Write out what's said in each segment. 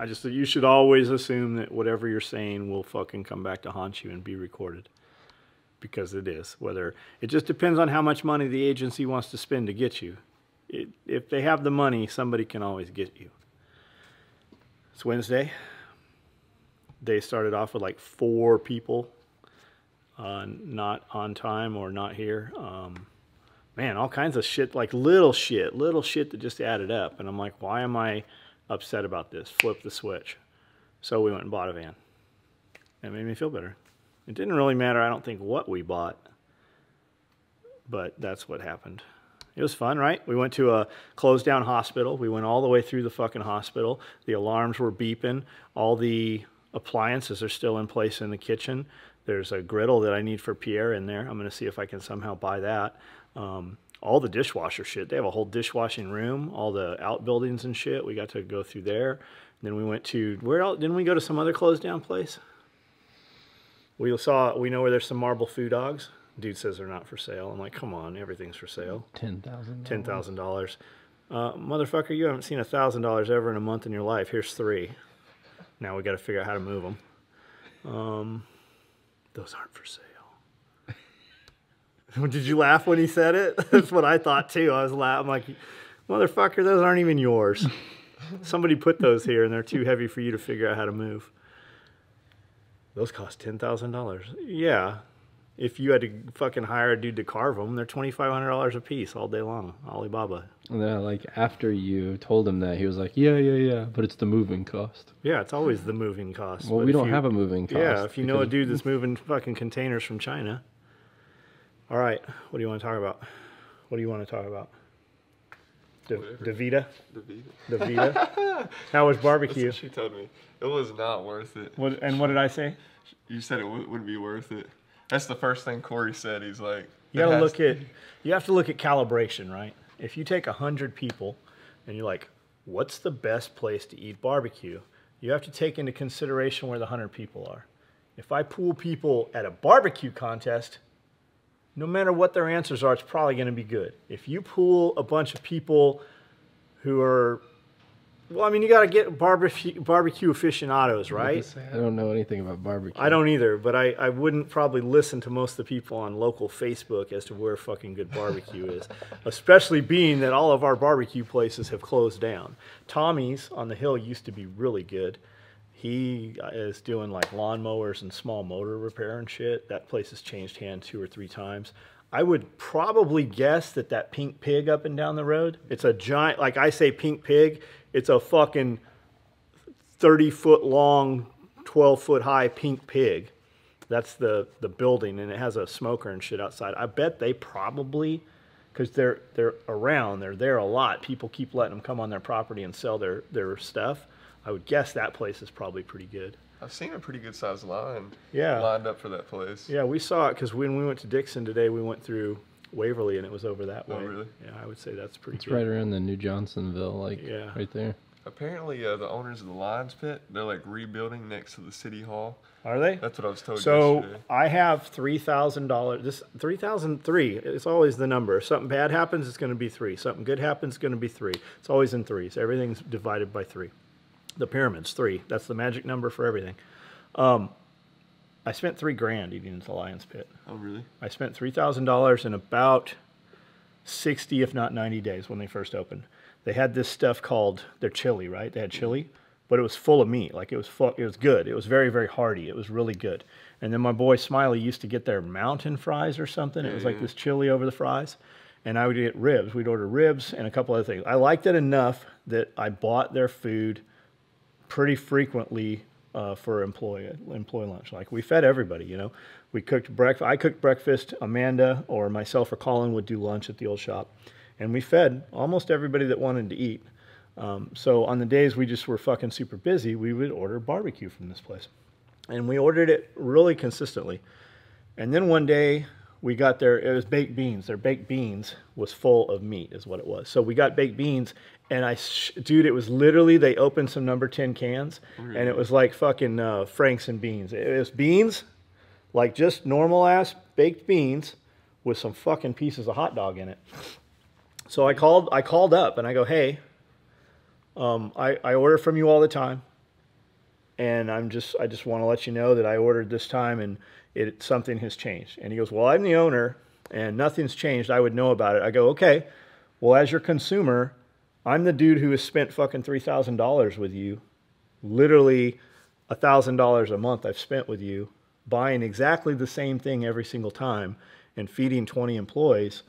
You should always assume that whatever you're saying will fucking come back to haunt you and be recorded. Because it is. It just depends on how much money the agency wants to spend to get you. If they have the money, somebody can always get you. It's Wednesday. They started off with like 4 people not on time or not here. Man, all kinds of shit, like little shit that just added up. And I'm like, why am I upset about this? Flip the switch. So we went and bought a van. It made me feel better. It didn't really matter, I don't think, what we bought. But that's what happened. It was fun, right? We went to a closed down hospital. We went all the way through the fucking hospital. The alarms were beeping. All the appliances are still in place in the kitchen. There's a griddle that I need for Pierre in there. I'm going to see if I can somehow buy that. All the dishwasher shit. They have a whole dishwashing room, all the outbuildings and shit. We got to go through there. And then we went to, where else? Didn't we go to some other closed down place? We know where there's some marble foo dogs. Dude says they're not for sale. I'm like, come on, everything's for sale. $10,000. $10,000. Motherfucker, you haven't seen $1,000 ever in a month in your life. Here's 3. Now we got to figure out how to move them. Those aren't for sale. Did you laugh when he said it? That's what I thought too. I was laughing. I'm like, motherfucker, those aren't even yours. Somebody put those here and they're too heavy for you to figure out how to move. Those cost $10,000. Yeah. If you had to fucking hire a dude to carve them, they're $2,500 a piece all day long. Alibaba. Yeah, like after you told him that, he was like, yeah, but it's the moving cost. Yeah, it's always the moving cost. Well, we don't have a moving cost. Yeah, if you know a dude that's moving fucking containers from China. All right, what do you want to talk about? What do you want to talk about? Davita? Davita? How was barbecue? That's what she told me. It was not worth it. And what did I say? You said it wouldn't be worth it. That's the first thing Corey said. He's like, you have to look at calibration, right? If you take 100 people and you're like, what's the best place to eat barbecue? You have to take into consideration where the 100 people are. If I pool people at a barbecue contest, no matter what their answers are, it's probably going to be good. If you pool a bunch of people who are, well, I mean, you got to get barbecue aficionados, right? I don't know anything about barbecue. I don't either, but I wouldn't probably listen to most of the people on local Facebook as to where fucking good barbecue is, especially being that all of our barbecue places have closed down. Tommy's on the hill used to be really good. He is doing like lawnmowers and small motor repair and shit. That place has changed hands 2 or 3 times. I would probably guess that Pink Pig up and down the road, it's a giant, like I say Pink Pig, it's a fucking 30-foot long, 12-foot high Pink Pig. That's the building, and it has a smoker and shit outside. I bet they probably, because they're around, they're there a lot. People keep letting them come on their property and sell their stuff. I would guess that place is probably pretty good. I've seen a pretty good sized line lined up for that place. Yeah, we saw it because when we went to Dixon today, we went through Waverly and it was over that way. Oh, really? Yeah, I would say that's pretty good. It's right around the New Johnsonville, right there. Apparently, the owners of the Lions Pit, they're like rebuilding next to the city hall. Are they? That's what I was told yesterday. So I have $3,000. This $3,003. It's always the number. If something bad happens, it's going to be 3. Something good happens, it's going to be 3. It's always in 3s. Everything's divided by 3. The pyramid's 3. That's the magic number for everything. I spent $3,000 eating at the Lions Pit. Oh, really? I spent $3,000 in about 60, if not 90 days when they first opened. They had this stuff called their chili, right? They had chili, but it was full of meat. Like it was good. It was very, very hearty. It was really good. And then my boy Smiley used to get their mountain fries or something. It was like this chili over the fries. And I would get ribs. We'd order ribs and a couple other things. I liked it enough that I bought their food pretty frequently for employee lunch. Like we fed everybody, you know. We cooked breakfast. I cooked breakfast. Amanda or myself or Colin would do lunch at the old shop, and we fed almost everybody that wanted to eat. So on the days we just were fucking super busy, we would order barbecue from this place, and we ordered it really consistently. And then one day we got it was baked beans. Their baked beans was full of meat, is what it was. So we got baked beans. And dude, it was literally, they opened some number 10 cans, and it was like fucking Franks and beans. It was beans, like just normal ass baked beans with some fucking pieces of hot dog in it. So I called up and I go, hey, I order from you all the time. and I just want to let you know that I ordered this time and something has changed. And he goes, well, I'm the owner and nothing's changed. I would know about it. I go, okay, well, as your consumer, I'm the dude who has spent fucking $3,000 with you, literally $1,000 a month I've spent with you, buying exactly the same thing every single time and feeding 20 employees.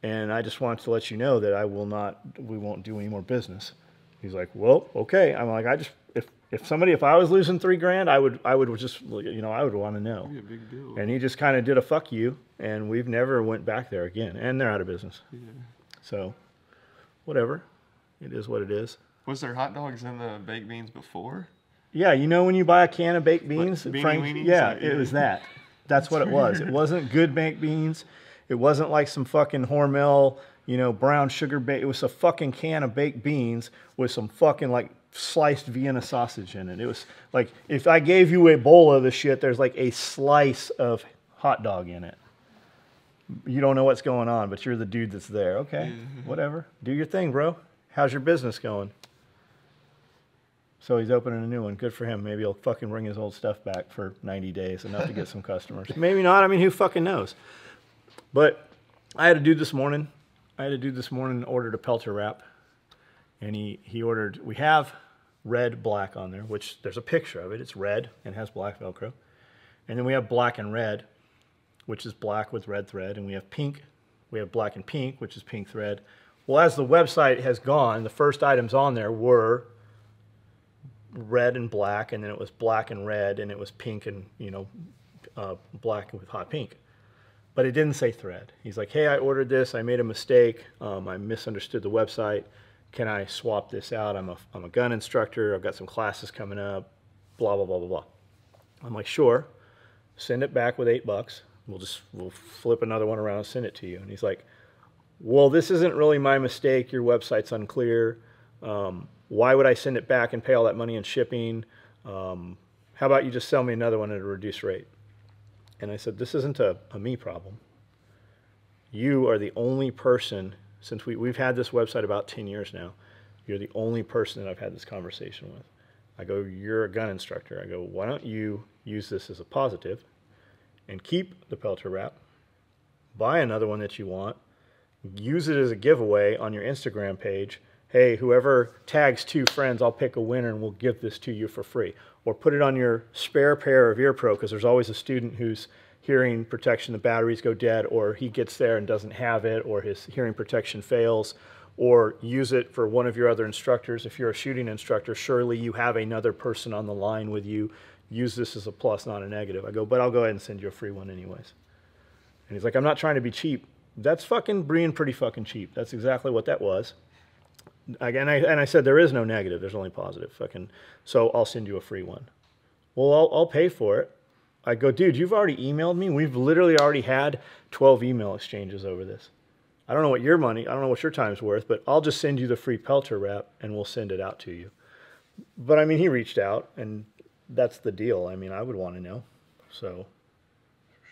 And I just wanted to let you know that we won't do any more business. He's like, well, okay. I'm like, if I was losing $3,000, I would just, I would want to know. That'd be a big deal. And he just kind of did a fuck you, and we've never went back there again. And they're out of business. Yeah. So, whatever. It is what it is. Was there hot dogs in the baked beans before? Yeah, when you buy a can of baked beans, Beanie Frank, Weenies? yeah, it was that. That's what it was. It wasn't good baked beans. It wasn't like some fucking Hormel, brown sugar baked. It was a fucking can of baked beans with some fucking like sliced Vienna sausage in it. It was like, if I gave you a bowl of the shit, there's like a slice of hot dog in it. You don't know what's going on, but you're the dude that's there. Okay, whatever. Do your thing, bro. How's your business going? So he's opening a new one. Good for him. Maybe he'll fucking bring his old stuff back for 90 days, enough to get some customers. Maybe not. I mean, who fucking knows? But I had a dude this morning. Ordered a Pelter wrap. And he ordered, we have red, black on there, which there's a picture of it. It's red and has black Velcro. And then we have black and red, which is black with red thread. And we have pink. We have black and pink, which is pink thread. Well, as the website has gone, the first items on there were red and black, and then it was black and red, and it was pink and, black with hot pink. But it didn't say thread. He's like, hey, I ordered this. I made a mistake. I misunderstood the website. Can I swap this out? I'm a gun instructor. I've got some classes coming up, blah, blah, blah, blah, blah. I'm like, sure. Send it back with $8. We'll flip another one around and send it to you. And he's like, well, this isn't really my mistake. Your website's unclear. Why would I send it back and pay all that money in shipping? How about you just sell me another one at a reduced rate? And I said, this isn't a me problem. You are the only person, since we've had this website about 10 years now, you're the only person that I've had this conversation with. I go, you're a gun instructor. I go, why don't you use this as a positive and keep the Pelter wrap, buy another one that you want, use it as a giveaway on your Instagram page. Hey, whoever tags 2 friends, I'll pick a winner and we'll give this to you for free. Or put it on your spare pair of EarPro, because there's always a student whose hearing protection, the batteries go dead, or he gets there and doesn't have it, or his hearing protection fails. Or use it for one of your other instructors. If you're a shooting instructor, surely you have another person on the line with you. Use this as a plus, not a negative. I go, but I'll go ahead and send you a free one anyways. And he's like, I'm not trying to be cheap. That's fucking being pretty fucking cheap. That's exactly what that was. And I said, there is no negative. There's only positive. So I'll send you a free one. Well, I'll pay for it. I go, dude, you've already emailed me. We've literally already had 12 email exchanges over this. I don't know what your time's worth, but I'll just send you the free Pelter wrap and we'll send it out to you. But I mean, he reached out and that's the deal. I mean, I would want to know. So.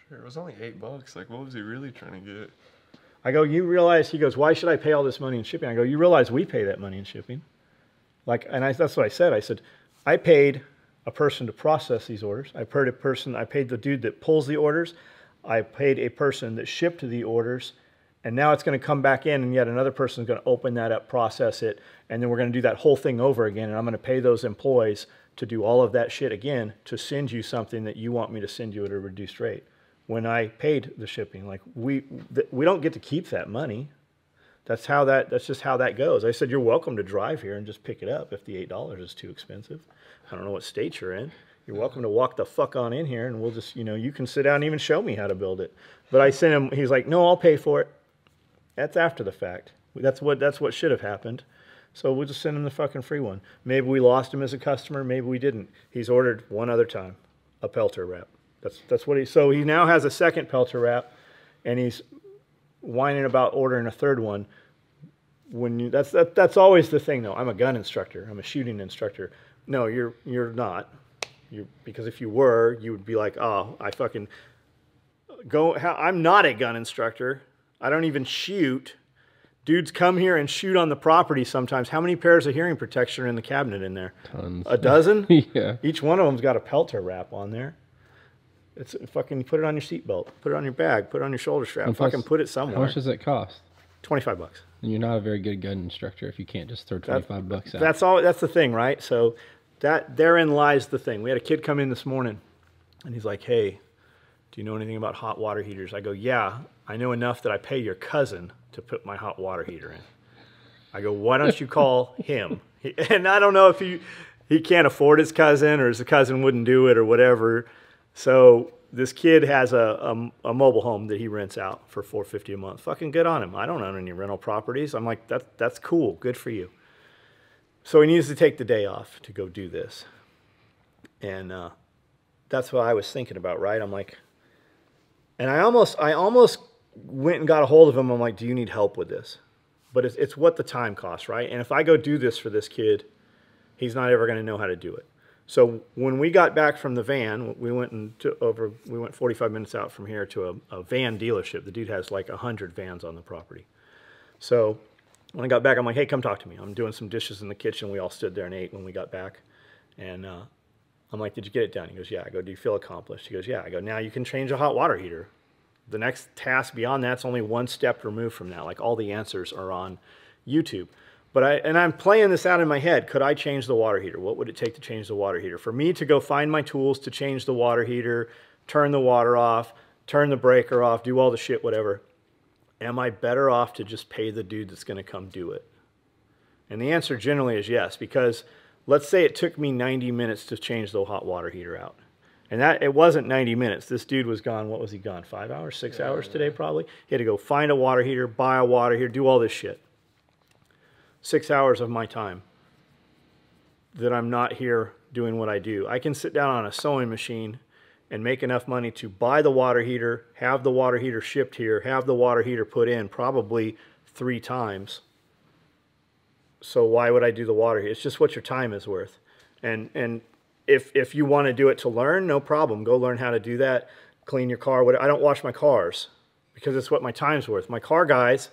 Sure, it was only $8. Like, what was he really trying to get? I go, you realize, he goes, why should I pay all this money in shipping? I go, you realize we pay that money in shipping. That's what I said. I said, I paid a person to process these orders. I paid the dude that pulls the orders. I paid a person that shipped the orders. And now it's going to come back in and yet another person is going to open that up, process it. And then we're going to do that whole thing over again. And I'm going to pay those employees to do all of that shit again to send you something that you want me to send you at a reduced rate. When I paid the shipping, like we don't get to keep that money. That's just how that goes. I said, you're welcome to drive here and just pick it up if the $8 is too expensive. I don't know what state you're in. You're welcome to walk the fuck on in here and we'll just, you can sit down and even show me how to build it. But I sent him, he's like, no, I'll pay for it. That's after the fact. That's what should have happened. So we'll just send him the fucking free one. Maybe we lost him as a customer. Maybe we didn't. He's ordered one other time, a Pelter wrap. That's what so he now has a second Pelter wrap, and he's whining about ordering a third one. That's always the thing though. I'm a gun instructor. I'm a shooting instructor. No, you're not. Because if you were, you would be like, oh, I'm not a gun instructor. I don't even shoot. Dudes come here and shoot on the property sometimes. How many pairs of hearing protection are in the cabinet in there? Tons. A dozen? Yeah. Each one of them's got a pelter wrap on there. It's fucking, put it on your seatbelt, put it on your bag, put it on your shoulder strap, And plus, fucking put it How somewhere. much does it cost? $25. And you're not a very good gun instructor if you can't just throw 25 bucks out. That's all. That's the thing, right? So that therein lies the thing. We had a kid come in this morning, and he's like, "Hey, do you know anything about hot water heaters?" I go, "Yeah, I know enough that I pay your cousin to put my hot water heater in." I go, "Why don't you call him?" And I don't know if he can't afford his cousin, or his cousin wouldn't do it, or whatever. So this kid has a mobile home that he rents out for $450 a month. Fucking good on him. I don't own any rental properties. I'm like, that's cool. Good for you. So he needs to take the day off to go do this. And that's what I was thinking about, right? I'm like, and I almost went and got a hold of him. I'm like, do you need help with this? But it's what the time costs, right? And if I go do this for this kid, he's not ever going to know how to do it. So when we got back from the van, we went 45 minutes out from here to a van dealership. The dude has like 100 vans on the property. So when I got back, I'm like, hey, come talk to me. I'm doing some dishes in the kitchen. We all stood there and ate when we got back. And I'm like, did you get it done? He goes, yeah. I go, do you feel accomplished? He goes, yeah. I go, now you can change a hot water heater. The next task beyond that's only one step removed from that. Like all the answers are on YouTube. But I'm playing this out in my head. Could I change the water heater? What would it take to change the water heater? For me to go find my tools to change the water heater, turn the water off, turn the breaker off, do all the shit, whatever. Am I better off to just pay the dude that's going to come do it? And the answer generally is yes, because let's say it took me 90 minutes to change the hot water heater out. And that it wasn't 90 minutes. This dude was gone, what was he gone? 5 hours, 6 hours today probably? He had to go find a water heater, buy a water heater, do all this shit. 6 hours of my time that I'm not here doing what I do. I can sit down on a sewing machine and make enough money to buy the water heater, have the water heater shipped here, have the water heater put in probably 3 times. So why would I do the water heater? It's just what your time is worth. And if you want to do it to learn, no problem. Go learn how to do that. Clean your car. I don't wash my cars because it's what my time's worth. My car guys,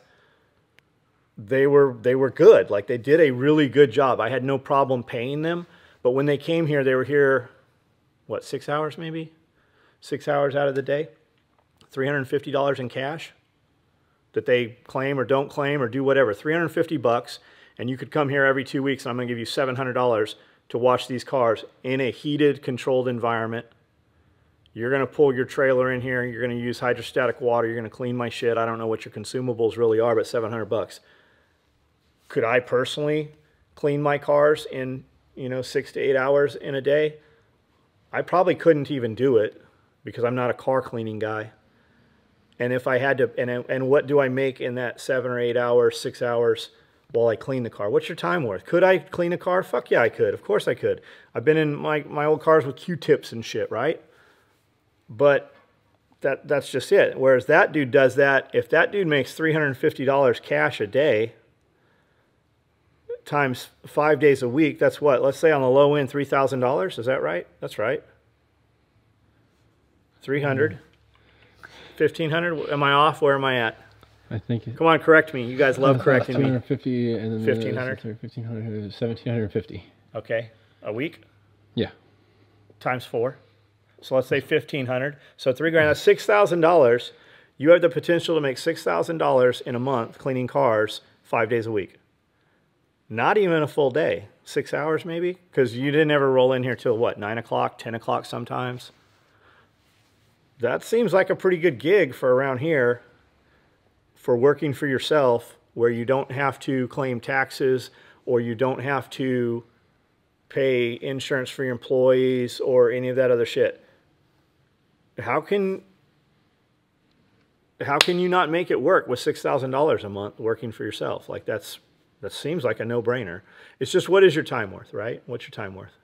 they were good. Like they did a really good job. I had no problem paying them. But when they came here, they were here, what, 6 hours maybe? 6 hours out of the day? $350 in cash that they claim or don't claim or do whatever. $350, and you could come here every 2 weeks and I'm going to give you $700 to wash these cars in a heated, controlled environment. You're going to pull your trailer in here. You're going to use hydrostatic water. You're going to clean my shit. I don't know what your consumables really are, but $700. Could I personally clean my cars in, 6 to 8 hours in a day? I probably couldn't even do it because I'm not a car cleaning guy. And if I had to, and what do I make in that 7 or 8 hours, 6 hours while I clean the car? What's your time worth? Could I clean a car? Fuck yeah, I could. Of course I could. I've been in my old cars with Q-tips and shit, right? But that's just it. Whereas that dude does that. If that dude makes $350 cash a day times 5 days a week, that's what? Let's say on the low end, $3,000. Is that right? That's right. 300, 1,500. Am I off? Where am I at? I think it, Come on, correct me. You guys love correcting me. 250 and then 1,500? 1,500, 1,750. Okay, a week Yeah. times 4. So let's say 1,500. So $3 grand. That's $6,000. You have the potential to make $6,000 in a month cleaning cars 5 days a week. Not even a full day. 6 hours maybe, because you didn't ever roll in here till what? 9 o'clock, 10 o'clock sometimes. That seems like a pretty good gig for around here. For working for yourself, where you don't have to claim taxes or you don't have to pay insurance for your employees or any of that other shit. How can you not make it work with $6,000 a month working for yourself? Like that seems like a no-brainer. It's just, what is your time worth, right? What's your time worth?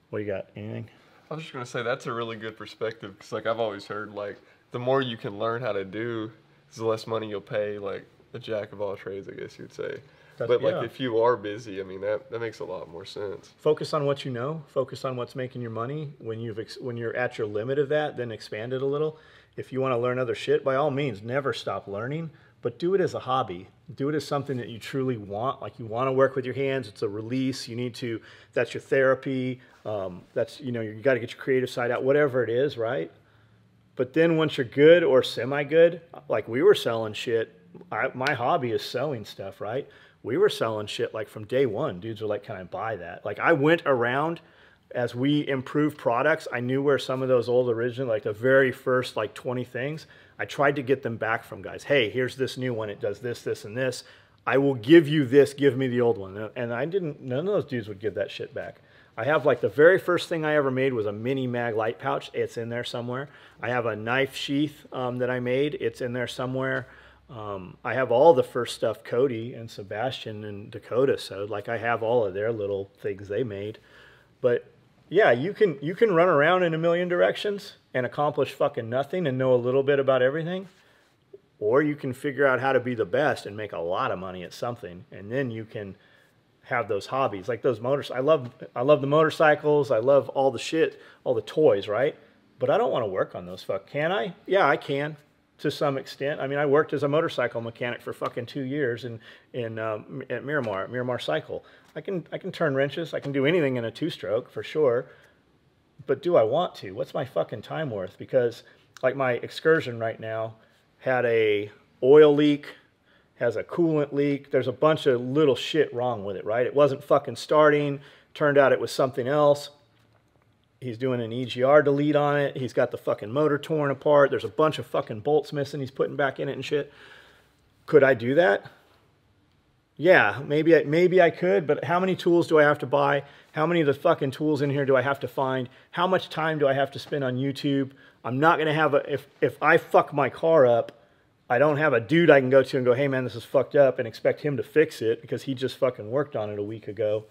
What do you got? Anything? I was just gonna say that's a really good perspective because like I've always heard like the more you can learn how to do, the less money you'll pay, like a jack of all trades, I guess you'd say. But like if you are busy, I mean that makes a lot more sense. Focus on what you know. Focus on what's making your money. When you're at your limit of that, then expand it a little. If you want to learn other shit, by all means, never stop learning. but do it as a hobby. Do it as something that you truly want. Like you want to work with your hands. It's a release. You need to, that's your therapy. That's, you know, you got to get your creative side out, whatever it is, right? But then once you're good or semi-good, like we were selling shit. My hobby is selling stuff, right? We were selling shit like from day one. Dudes were like, can I buy that? Like I went around as we improved products. I knew where some of those old original, like the very first like 20 things, I tried to get them back from guys. Hey, here's this new one. It does this, this, and this. I will give you this. Give me the old one. And I didn't, none of those dudes would give that shit back. I have like the very first thing I ever made was a mini mag light pouch. It's in there somewhere. I have a knife sheath that I made. It's in there somewhere. I have all the first stuff Cody and Sebastian and Dakota sewed. Like I have all of their little things they made. But yeah, you can run around in a million directions and accomplish fucking nothing and know a little bit about everything. Or you can figure out how to be the best and make a lot of money at something. And then you can have those hobbies. Like those motors. I love the motorcycles. I love all the shit, all the toys, right? But I don't want to work on those. Can I? Yeah, I can. To some extent. I mean, I worked as a motorcycle mechanic for fucking 2 years at Miramar Cycle. I can turn wrenches. I can do anything in a two-stroke for sure. But do I want to? What's my fucking time worth? Because like my Excursion right now had a oil leak, has a coolant leak. There's a bunch of little shit wrong with it, right? It wasn't fucking starting. Turned out it was something else. He's doing an EGR delete on it. He's got the fucking motor torn apart. There's a bunch of fucking bolts missing. He's putting back in it and shit. Could I do that? Yeah, maybe I could, but how many tools do I have to buy? How many of the fucking tools in here do I have to find? How much time do I have to spend on YouTube? I'm not going to have if I fuck my car up, I don't have a dude I can go to and go, hey man, this is fucked up and expect him to fix it because he just fucking worked on it a week ago.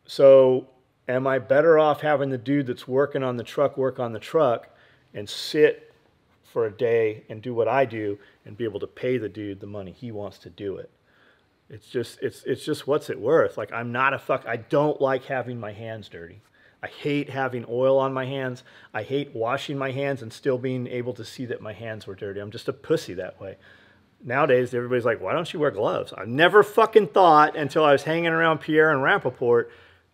So am I better off having the dude that's working on the truck work on the truck and sit for a day and do what I do and be able to pay the dude the money he wants to do it? It's just what's it worth? Like I don't like having my hands dirty. I hate having oil on my hands. I hate washing my hands and still being able to see that my hands were dirty. I'm just a pussy that way. Nowadays, everybody's like, why don't you wear gloves? I never fucking thought until I was hanging around Pierre and Rappaport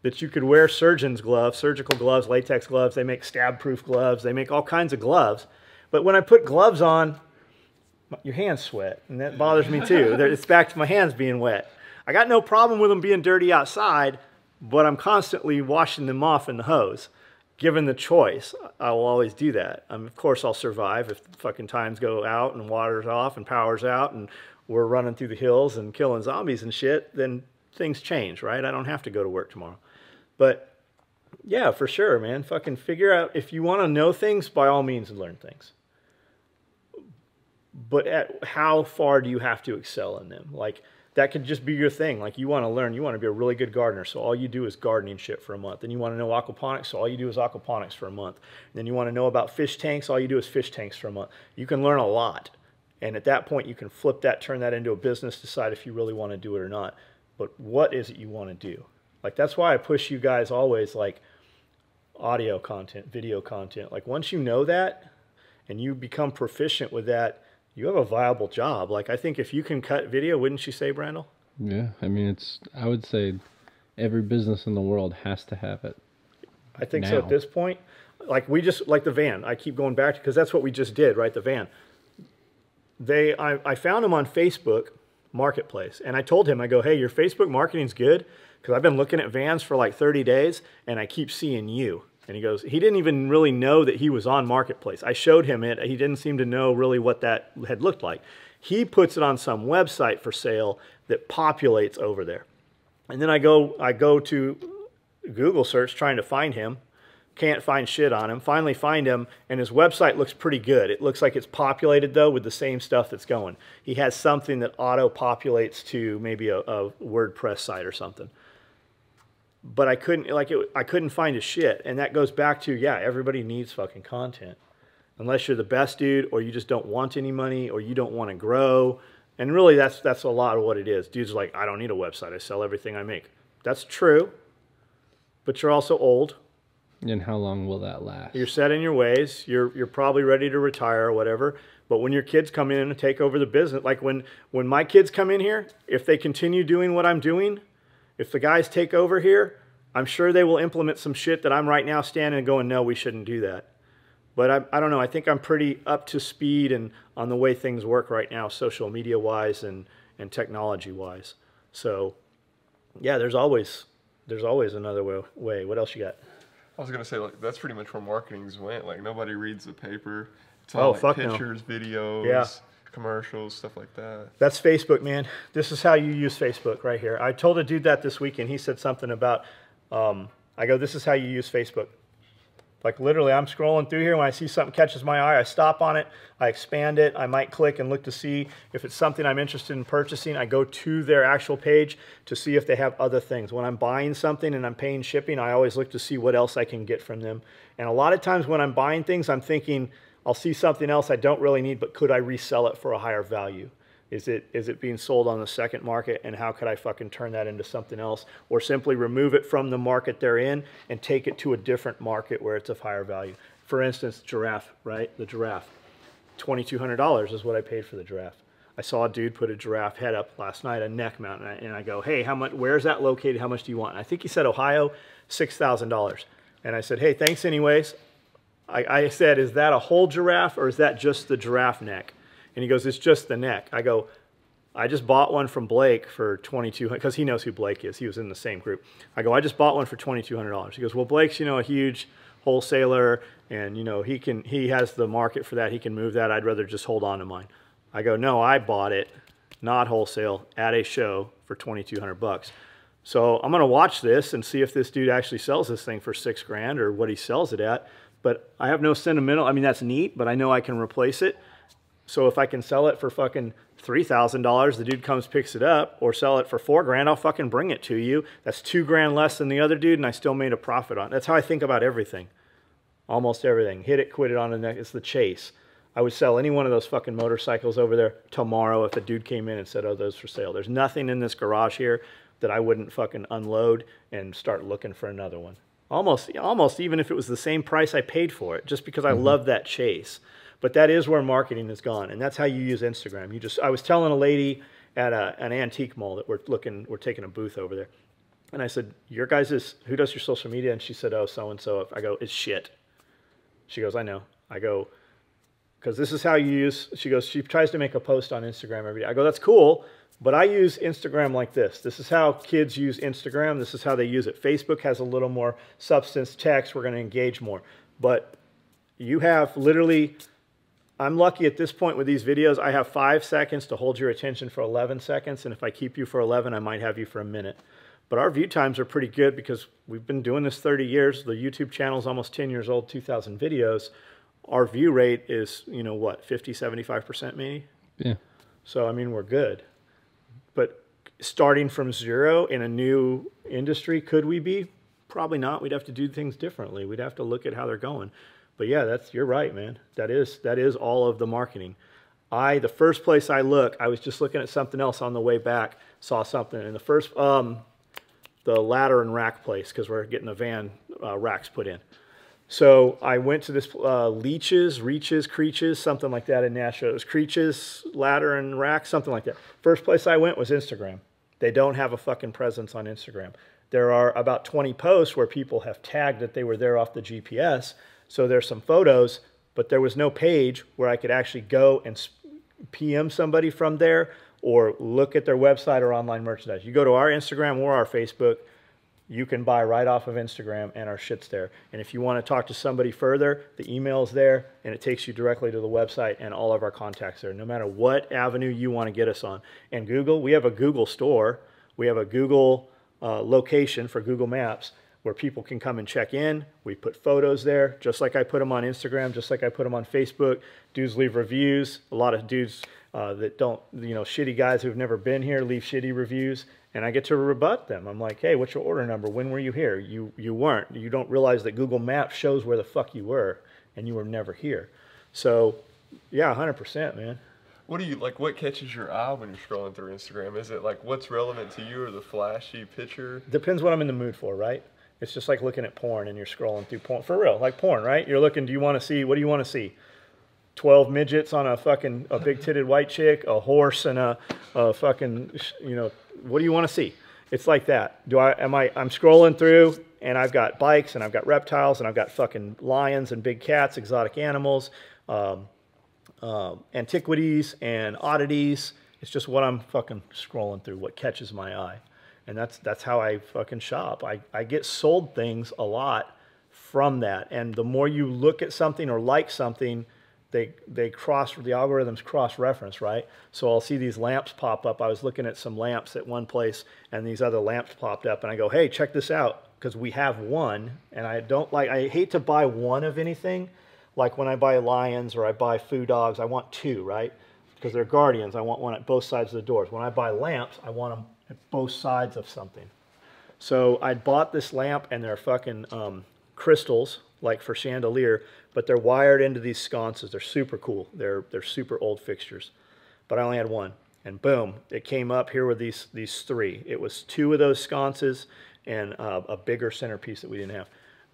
that you could wear surgeon's gloves, surgical gloves, latex gloves. They make stab-proof gloves. They make all kinds of gloves. But when I put gloves on, your hands sweat, and that bothers me too. It's back to my hands being wet. I got no problem with them being dirty outside, but I'm constantly washing them off in the hose. Given the choice, I will always do that. Of course, I'll survive if fucking times go out and water's off and power's out and we're running through the hills and killing zombies and shit, then things change, right? I don't have to go to work tomorrow. But yeah, for sure, man. Fucking figure out, if you want to know things, by all means learn things. But at how far do you have to excel in them? Like, that could just be your thing. Like, you want to learn, you want to be a really good gardener, so all you do is gardening shit for a month. Then you want to know aquaponics, so all you do is aquaponics for a month. And then you want to know about fish tanks, all you do is fish tanks for a month. You can learn a lot. And at that point, you can flip that, turn that into a business, decide if you really want to do it or not. But what is it you want to do? Like, that's why I push you guys always, like, audio content, video content. Like, once you know that and you become proficient with that, you have a viable job. Like, I think if you can cut video, wouldn't you say, Brandel? Yeah, I mean, I would say every business in the world has to have it. I think so at this point. Like, like the van, I keep going back to, because that's what we just did, right? The van. I found him on Facebook Marketplace, and I told him, I go, hey, your Facebook marketing's good, because I've been looking at vans for like 30 days, and I keep seeing you. And he goes, he didn't even really know that he was on Marketplace. I showed him it. He didn't seem to know really what that had looked like. He puts it on some website for sale that populates over there. And then I go to Google search trying to find him. Can't find shit on him. Finally find him, and his website looks pretty good. It looks like it's populated, though, with the same stuff that's going. He has something that auto-populates to maybe a WordPress site or something. But I couldn't find his shit. And that goes back to, yeah, everybody needs fucking content. Unless you're the best dude, or you just don't want any money, or you don't want to grow. And really, that's a lot of what it is. Dudes are like, I don't need a website. I sell everything I make. That's true. But you're also old. And how long will that last? You're set in your ways. You're probably ready to retire or whatever. But when your kids come in and take over the business, like when my kids come in here, if they continue doing what I'm doing, if the guys take over here, I'm sure they will implement some shit that I'm right now standing and going, no, we shouldn't do that. But I don't know. I think I'm pretty up to speed and on the way things work right now, social media wise and technology wise. So yeah, there's always another way. What else you got? I was gonna say, like, that's pretty much where marketing's went. Like, nobody reads the paper. It's all like pictures, videos, commercials, stuff like that. That's Facebook, man. This is how you use Facebook right here. I told a dude that this weekend. He said something about, I go, this is how you use Facebook. Like literally, I'm scrolling through here. When I see something catches my eye, I stop on it. I expand it. I might click and look to see if it's something I'm interested in purchasing. I go to their actual page to see if they have other things. When I'm buying something and I'm paying shipping, I always look to see what else I can get from them. And a lot of times when I'm buying things, I'm thinking, I'll see something else I don't really need, but could I resell it for a higher value? Is it being sold on the second market, and how could I fucking turn that into something else? Or simply remove it from the market they're in and take it to a different market where it's of higher value. For instance, giraffe, right? The giraffe. $2,200 is what I paid for the giraffe. I saw a dude put a giraffe head up last night, a neck mount, and I go, hey, how much? Where's that located? How much do you want? And I think he said Ohio, $6,000. And I said, hey, thanks anyways. I said, is that a whole giraffe or is that just the giraffe neck? And he goes, it's just the neck. I go, I just bought one from Blake for $2,200, because he knows who Blake is. He was in the same group. I go, I just bought one for $2,200. He goes, well, Blake's, a huge wholesaler, and, he has the market for that. He can move that. I'd rather just hold on to mine. I go, no, I bought it, not wholesale, at a show for $2,200. So I'm going to watch this and see if this dude actually sells this thing for $6,000 or what he sells it at. But I have no sentimental, that's neat, but I know I can replace it. So if I can sell it for fucking $3,000, the dude comes, picks it up, or sell it for $4,000, I'll fucking bring it to you. That's $2,000 less than the other dude, and I still made a profit on it. That's how I think about everything. Almost everything. Hit it, quit it on the neck. It's the chase. I would sell any one of those fucking motorcycles over there tomorrow if a dude came in and said, oh, those for sale. There's nothing in this garage here that I wouldn't fucking unload and start looking for another one. Almost even if it was the same price I paid for it, just because I love that chase. But that is where marketing has gone, and that's how you use Instagram. I was telling a lady at an antique mall that we're taking a booth over there, and I said, who does your social media? And she said, oh, so-and-so. I go, it's shit. She goes, I know. I go, because this is how you use, she goes, she tries to make a post on Instagram every day. I go, that's cool, but I use Instagram like this. This is how kids use Instagram. This is how they use it. Facebook has a little more substance, text. We're going to engage more. But you have literally, I'm lucky at this point with these videos, I have 5 seconds to hold your attention for 11 seconds. And if I keep you for 11, I might have you for a minute. But our view times are pretty good because we've been doing this 30 years. The YouTube channel is almost 10 years old, 2,000 videos. Our view rate is, 50, 75% maybe? Yeah. So, we're good. But starting from zero in a new industry, could we be? Probably not. We'd have to do things differently. We'd have to look at how they're going. But yeah, you're right, man. That is all of the marketing. The first place I was just looking at something else on the way back, saw something in the first, the ladder and rack place, because we're getting the van racks put in. So I went to this Creaches, something like that in Nashville. It was Creaches, ladder and rack, something like that. First place I went was Instagram. They don't have a fucking presence on Instagram. There are about 20 posts where people have tagged that they were there off the GPS. So there's some photos, but there was no page where I could actually go and PM somebody from there or look at their website or online merchandise. You go to our Instagram or our Facebook, you can buy right off of Instagram and our shit's there. And if you want to talk to somebody further, the email's there and it takes you directly to the website and all of our contacts there, no matter what avenue you want to get us on. And Google, we have a Google store. We have a Google location for Google Maps where people can come and check in. We put photos there, just like I put them on Instagram, just like I put them on Facebook. Dudes leave reviews. A lot of dudes that don't, shitty guys who've never been here leave shitty reviews. And I get to rebut them. I'm like, hey, what's your order number? When were you here? You weren't. You don't realize that Google Maps shows where the fuck you were, and you were never here. So, yeah, 100%, man. What catches your eye when you're scrolling through Instagram? Is it like what's relevant to you or the flashy picture? Depends what I'm in the mood for, right? It's just like looking at porn and you're scrolling through porn. For real, like porn, right? You're looking, what do you want to see? 12 midgets on a big titted white chick, a horse, and a fucking, you know, what do you want to see? It's like that. I'm scrolling through and I've got bikes and I've got reptiles and I've got fucking lions and big cats, exotic animals, antiquities and oddities. It's just what I'm fucking scrolling through, what catches my eye. And that's how I fucking shop. I get sold things a lot from that. And the more you look at something or like something, the algorithms cross-reference, right? So I'll see these lamps pop up. I was looking at some lamps at one place and these other lamps popped up and I go, hey, check this out, because we have one. And I hate to buy one of anything. Like when I buy lions or I buy food dogs, I want two, right? Because they're guardians. I want one at both sides of the doors. When I buy lamps, I want them at both sides of something. So I bought this lamp and they're fucking crystals, like for chandelier, but they're wired into these sconces. They're super cool. They're super old fixtures. But I only had one. And boom, it came up. Here were these three. It was two of those sconces and a bigger centerpiece that we didn't have.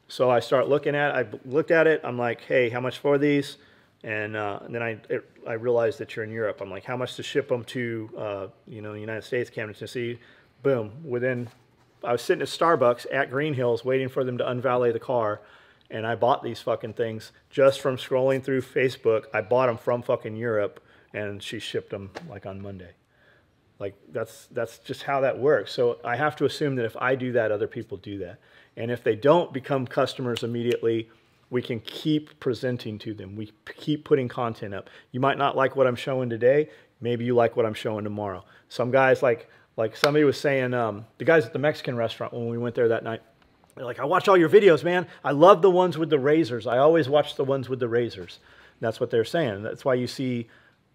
So I looked at it. I'm like, hey, how much for these? And then I realized that you're in Europe. I'm like, how much to ship them to, you know, the United States, Camden, Tennessee? Boom. I was sitting at Starbucks at Green Hills waiting for them to unvalet the car. And I bought these fucking things just from scrolling through Facebook. I bought them from fucking Europe and she shipped them like on Monday. Like that's just how that works. So I have to assume that if I do that, other people do that. And if they don't become customers immediately, we can keep presenting to them. We keep putting content up. You might not like what I'm showing today. Maybe you like what I'm showing tomorrow. Some guys like somebody was saying, the guys at the Mexican restaurant when we went there that night, they're like, I watch all your videos, man. I love the ones with the razors. I always watch the ones with the razors. That's what they're saying. That's why you see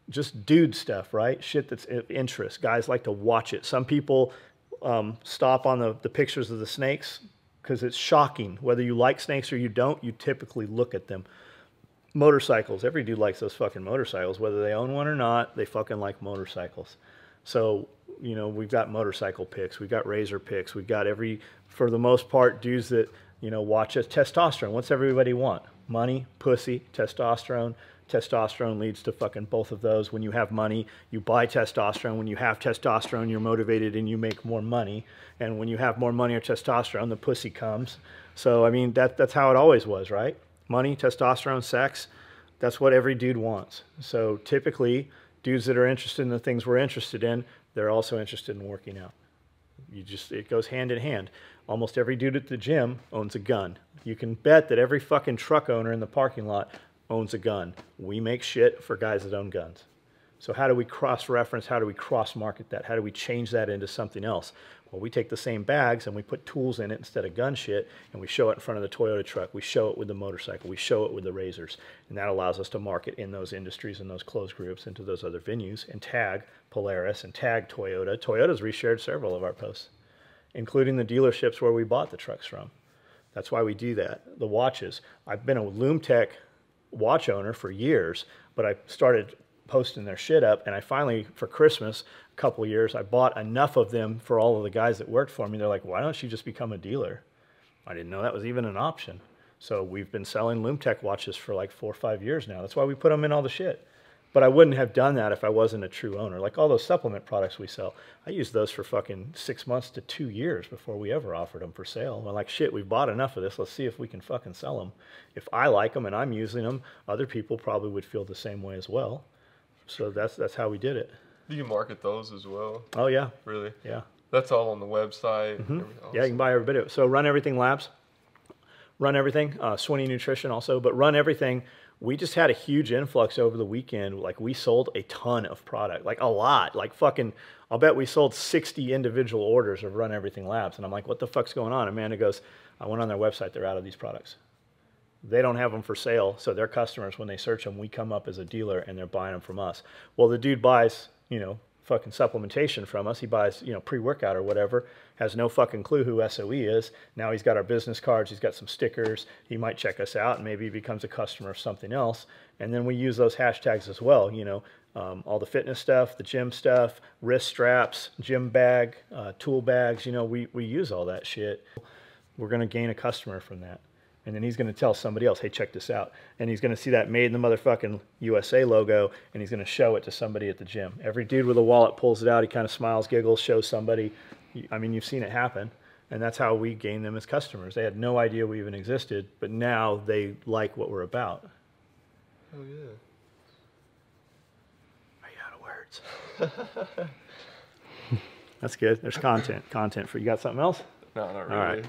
just dude stuff, right? Shit that's of interest. Guys like to watch it. Some people stop on the pictures of the snakes because it's shocking. Whether you like snakes or you don't, you typically look at them. Motorcycles. Every dude likes those fucking motorcycles. Whether they own one or not, they fucking like motorcycles. So, you know, we've got motorcycle pics. We've got razor pics. We've got for the most part, dudes that, you know, watch us. Testosterone. What's everybody want? Money, pussy, testosterone. Testosterone leads to fucking both of those. When you have money, you buy testosterone. When you have testosterone, you're motivated and you make more money. And when you have more money or testosterone, the pussy comes. So, I mean, that's how it always was, right? Money, testosterone, sex. That's what every dude wants. So typically, dudes that are interested in the things we're interested in, they're also interested in working out. It goes hand in hand. Almost every dude at the gym owns a gun. You can bet that every fucking truck owner in the parking lot owns a gun. We make shit for guys that own guns. So how do we cross-reference? How do we cross-market that? How do we change that into something else? Well, we take the same bags and we put tools in it instead of gun shit, and we show it in front of the Toyota truck. We show it with the motorcycle. We show it with the razors. And that allows us to market in those industries and those closed groups into those other venues and tag Polaris and tag Toyota. Toyota's reshared several of our posts, including the dealerships where we bought the trucks from. That's why we do that. The watches. I've been a LoomTech watch owner for years, but I started posting their shit up, and I finally, for Christmas, a couple of years, I bought enough of them for all of the guys that worked for me. They're like, why don't you just become a dealer? I didn't know that was even an option. So we've been selling LoomTech watches for like 4 or 5 years now. That's why we put them in all the shit. But I wouldn't have done that if I wasn't a true owner. Like all those supplement products we sell, I used those for fucking 6 months to 2 years before we ever offered them for sale. I'm like, shit, we've bought enough of this. Let's see if we can fucking sell them. If I like them and I'm using them, other people probably would feel the same way as well. So that's how we did it. Do you market those as well? Oh, yeah. Really? Yeah. That's all on the website? Mm-hmm. Yeah, you can buy every bit of it. So Run Everything Labs, Run Everything, Swinney Nutrition also, but Run Everything, we just had a huge influx over the weekend. Like we sold a ton of product, like a lot, like fucking, I'll bet we sold 60 individual orders of Run Everything Labs. And I'm like, what the fuck's going on? Amanda goes, I went on their website, they're out of these products. They don't have them for sale, so their customers, when they search them, we come up as a dealer and they're buying them from us. Well, the dude buys, you know, fucking supplementation from us. He buys, you know, pre-workout or whatever, has no fucking clue who SOE is. Now he's got our business cards, he's got some stickers, he might check us out and maybe he becomes a customer of something else. And then we use those hashtags as well, you know, all the fitness stuff, the gym stuff, wrist straps, gym bag, tool bags, you know, we use all that shit. We're gonna gain a customer from that. And then he's going to tell somebody else, hey, check this out. And he's going to see that made in the motherfucking USA logo, and he's going to show it to somebody at the gym. Every dude with a wallet pulls it out. He kind of smiles, giggles, shows somebody. I mean, you've seen it happen. And that's how we gain them as customers. They had no idea we even existed, but now they like what we're about. Oh, yeah. Are you out of words? That's good. There's content for you. Got something else? No, not really. All right.